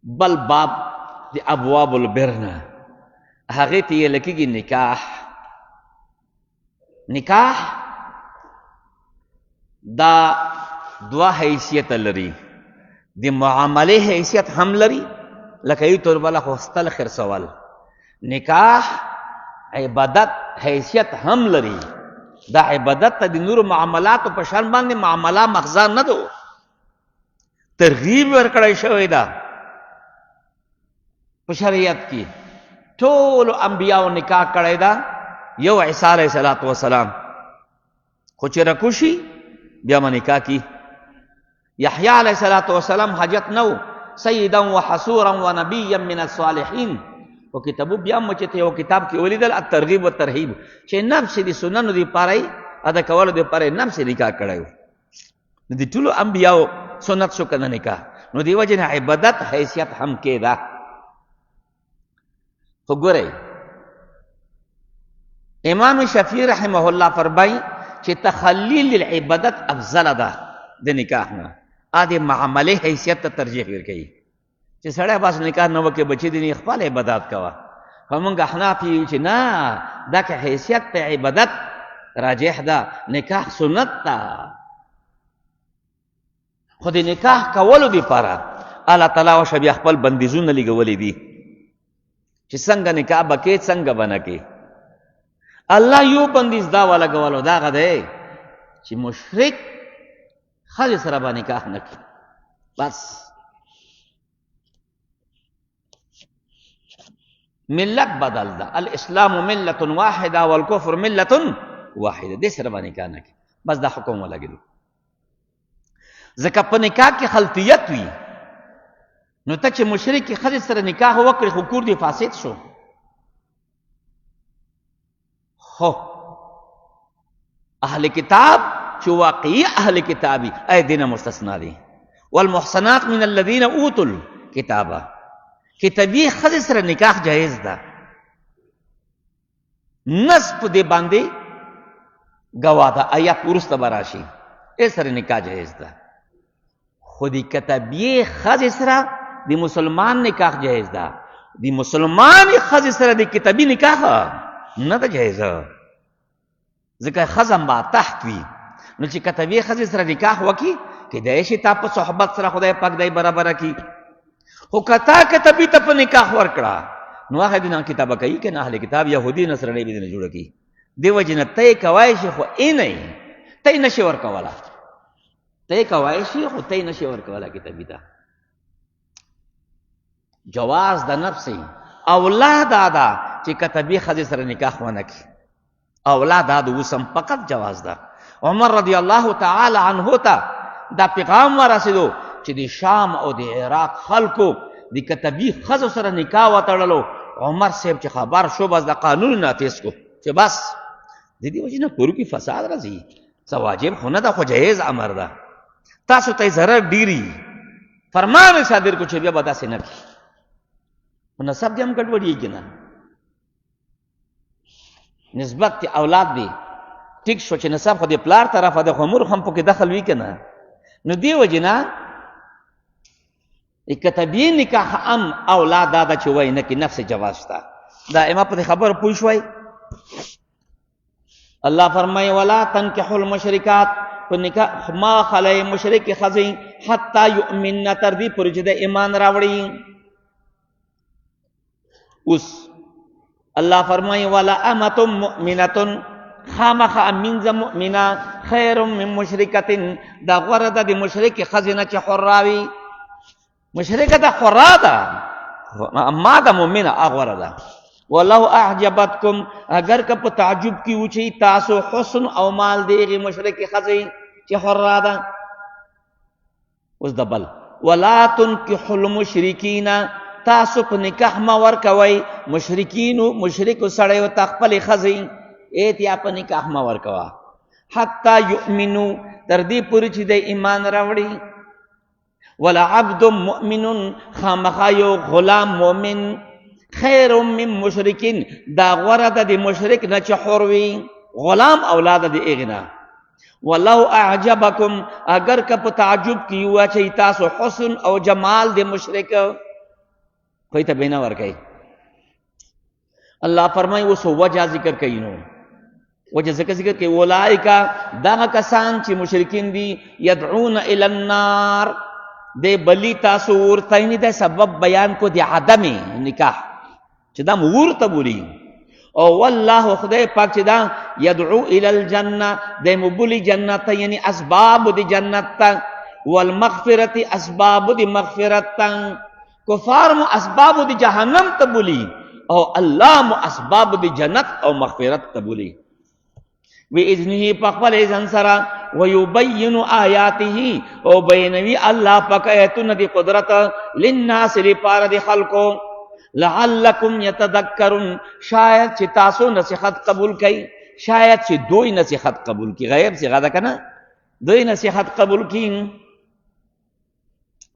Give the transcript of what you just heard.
بل باب د ابواب البرنا هغه ته یې لکېږي نکاح. نکاح دا دوه حیثیت لري، د معاملې حیثیت هم لري، لکه یو تور بلا خوستل خرڅول. نکاح عبادت حیثیت هم لري، دا عبادت ته د نورو معاملاتو په شان باندې معامله مغزا نه ده، ترغیب ورکړی شوی ده په شریعت کې. ټولو انبیاو نکاح کړی ده، یو عیسی علیه السلام خو چې رکوشي بیا به نکاح کی. یحیی علیه السلام حاجت نو سیدا و حصورا و نبیا من الصالحین. او کتابو بیا مو چې یو کتاب کې ولیدل الترغیب والترهیب چې نفس دي سننو دي پاره ادا کول دي پاره نفس نکاح کړو. نو دي ټولو انبیاو سنت شو کنه نکاح، نو دی وجه نه عبادت حیثیت هم کې ده. خو ګورئ امام شافعی رحمه الله فرمایي چې تخلی للعبادت افضل ده د نکاح نه، ادي معاملې حیثیت ته ترجیح ورکوي چې سړی بس نکاح نه وکړي، بچی دي نه خپل عبادت کوه. همونږ احناف یو چې نه دا که حیثیت ته عبادت راجح ده، نکاح سنت ده. خو د نکاح کولو دپاره الله تعالی وشه بیا خپل بندیزونه لګولي دي چې څنګه نکاح به کې څنګه به نه کې. الله یو بندیز دا ولګولو، دا هغه دی چې مشرک ښځې سره به نکاح نه کړي. بس ملت بدل ده، الاسلام ملت واحده والکفر ملت واحده، دې سره به نکاح نه کړي. بس دا حکم ولګېدو. ځکه په نکاح کې خلطیت وي، نو ته چې مشرک ښځې سره نکاح وکړې خو کور دې فاسد شو. خو اهل کتاب چې واقعي اهل کتابي ای دینه مستثنا دي. والمحصنات من الذين اوتوا الكتاب، کتابي ښځې سره نکاح جایز ده. نص په دې باندې ګواه ده، آیات وروسته به راشي، ای سره نکاح جایز ده. خو د کتابي ښځې سره د مسلمان نکاح جایز ده، د مسلمان ښځې سره د کتابي نکاح نه ده جایزه، ځکه ښځه ما تحت وي. نو چې کتابي ښځې سره نکاح وکړي کیدای شي تا په صحبت سره خدای پاک دی برابره کړي. خو که تا کتابي ته په نکاح ورکړه نو هغه دې نه کتابه کوي که نه اهل کتاب یهودي نصراني به دې نه جوړه کړي. دې وجې نه ته یې کولی شي خو ته یې نشي ورکولی، ته یې کولی شي خو ته یې نشي ورکولی کتابي ته. جواز د نفس اولا دا ده چې کتابي ښځې سره نکاح ونه کړي. اولا دا د اوسم فقط جواز ده. عمر رضی الله تعالی عنه ته دا پیغام ورسېدو چې د شام او د عراق خلکو د کتابي ښځو سره نکاح وتړلو. عمر صاحب چې خبر شو بس د قانون نافذ کو چې بس د دې وجې نه کورو کې فساد راځي. څه واجب خو نه ده، خو جایز امر ده. تاسو ته ضرر ډیري، فرمان صادر کو چې بیا به داسې نه کړي. نسب دې هم ګډوډېږي نه، نسبت اولاد دی ټیک شو چې نسب خو د پلار طرفه د خو مور هم پکې دخل وي که نه. نو دې وجې نه کتابي نکاح هم اولاد دا ده چې وایي نه کې نفس جواز شته. دا اما په دې خبره پوه شوئ. الله فرمایي ولا تنکحوا المشرکات، په نکاح ما خلی مشرکې ښځې حتی یؤمنن تر دې پورې چې د ایمان راوړي. اوس الله فرمایي ولا امة مؤمنة، خامخا منځه مؤمنه خیر من مشرکة، دا غوره ده د مشرکې ښځې نه چې حره وي. مشرکه ده حره ده، اما ده مؤمنه هغه غوره ده. ولو اعجبتکم، اگر که په تعجب کې وچی تاسو حسن او مال د هغې مشرکې ښځې چې حره ده. اوس د بل ولا تنکحوا المشرکین، تاسو په نکاح ما ورکوئ مشرکینو مشرکو سړیو ته خپلې ښځې ایتیا په نکاح ما ورکوه حتی یؤمنو تر دې پورې چې د ایمان راوړي. ولعبد مؤمن، خامخا یو غلام مؤمن خیر من مشرکین، دا غوره ده د مشرک نه چې حر وي، غلام اولاد د هغې نه. ولو اعجبکم، اگر که په تعجب کې واچوي تاسو حسن او جمال د مشرک، کوئی ته بنا ور کوي. الله فرمایي اوس وجه ذکر کوي نو وجه ذکر کوي اولئک دغه کسان چې مشرکین دي يدعون الى النار د بلی تاسو ورته نه د سبب بیان کو دی عدم نکاح چې دا ورته بولی او والله خدای پاک چې دا يدعو الى الجنه د مبلی جنت یعنی اسباب د جنت والمغفرة اسباب د مغفرت کفار مو اسباب د جهنم ته بولی او الله مو اسباب د جنت او مغفرت ته بولی باذنه پخپل اذن سرا ويبين آیاته او بینوی الله پاک ایتونه دی قدرت للناس لپاره دی خلقو لعلکم یتذکرون شاید چې تاسو نصیحت قبول کړئ شاید چې دوی نصیحت قبول کړي غیب څنګه ده کنه دوی نصیحت قبول کړي